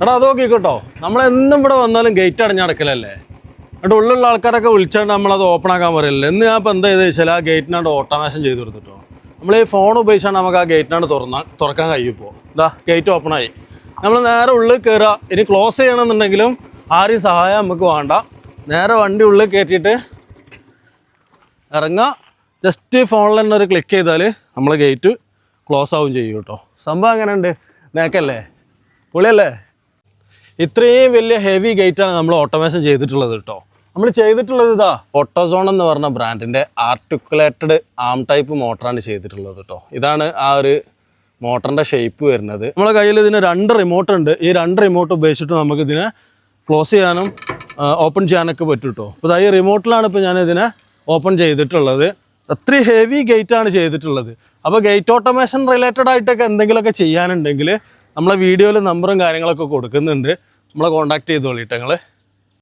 എടാ അത് നോക്കിക്കോട്ടോ, നമ്മളെന്നും ഇവിടെ വന്നാലും ഗേറ്റ് അടഞ്ഞടക്കലല്ലേ. എന്നിട്ട് ഉള്ളിലുള്ള ആൾക്കാരൊക്കെ വിളിച്ചാണ്ട് നമ്മളത് ഓപ്പൺ ആക്കാൻ പറയില്ല. എന്ന് ഞാൻ ഇപ്പോൾ എന്താ ചെയ്ത് വെച്ചാൽ ആ ഗേറ്റിനാണ്ട് ഓട്ടോമേഷൻ ചെയ്ത് കൊടുത്തിട്ടോ. നമ്മൾ ഈ ഫോൺ ഉപയോഗിച്ചാണ് നമുക്ക് ആ ഗേറ്റിനാണ്ട് തുറക്കാൻ കഴിയുമ്പോൾ ഇതാ ഗേറ്റ് ഓപ്പണായി. നമ്മൾ നേരെ ഉള്ളിൽ കയറുക. ഇനി ക്ലോസ് ചെയ്യണമെന്നുണ്ടെങ്കിലും ആരെയും സഹായം നമുക്ക് വേണ്ട. നേരെ വണ്ടി ഉള്ളിൽ കയറ്റിയിട്ട് ഇറങ്ങുക. ജസ്റ്റ് ഫോണിൽ തന്നെ ഒരു ക്ലിക്ക് ചെയ്താൽ നമ്മൾ ഗേറ്റ് ക്ലോസ് ആവും ചെയ്യും കേട്ടോ. സംഭവം അങ്ങനെ ഉണ്ട്, നേക്കല്ലേ, പൊളിയല്ലേ. ഇത്രയും വലിയ ഹെവി ഗേറ്റാണ് നമ്മൾ ഓട്ടോമേഷൻ ചെയ്തിട്ടുള്ളത് കേട്ടോ. നമ്മൾ ചെയ്തിട്ടുള്ളത് ഇതാ ഓട്ടോസോൺ എന്ന് പറഞ്ഞ ബ്രാൻഡിൻ്റെ ആർട്ടിക്കുലേറ്റഡ് ആം ടൈപ്പ് മോട്ടറാണ് ചെയ്തിട്ടുള്ളത് കേട്ടോ. ഇതാണ് ആ ഒരു മോട്ടറിൻ്റെ ഷേപ്പ് വരുന്നത്. നമ്മളെ കയ്യിൽ ഇതിന് 2 റിമോട്ട് ഉണ്ട്. ഈ 2 റിമോട്ട് ഉപയോഗിച്ചിട്ട് നമുക്കിതിനെ ക്ലോസ് ചെയ്യാനും ഓപ്പൺ ചെയ്യാനൊക്കെ പറ്റും കേട്ടോ. അപ്പോൾ ഈ റിമോട്ടിലാണ് ഇപ്പോൾ ഞാനിതിനെ ഓപ്പൺ ചെയ്തിട്ടുള്ളത്. അത്രയും ഹെവി ഗേറ്റാണ് ചെയ്തിട്ടുള്ളത്. അപ്പോൾ ഗേറ്റ് ഓട്ടോമേഷൻ റിലേറ്റഡ് ആയിട്ടൊക്കെ എന്തെങ്കിലുമൊക്കെ ചെയ്യാനുണ്ടെങ്കിൽ നമ്മളെ വീഡിയോയിൽ നമ്പറും കാര്യങ്ങളൊക്കെ കൊടുക്കുന്നുണ്ട്. നമ്മളെ കോൺടാക്ട് ചെയ്തോളിട്ടോ നിങ്ങൾ.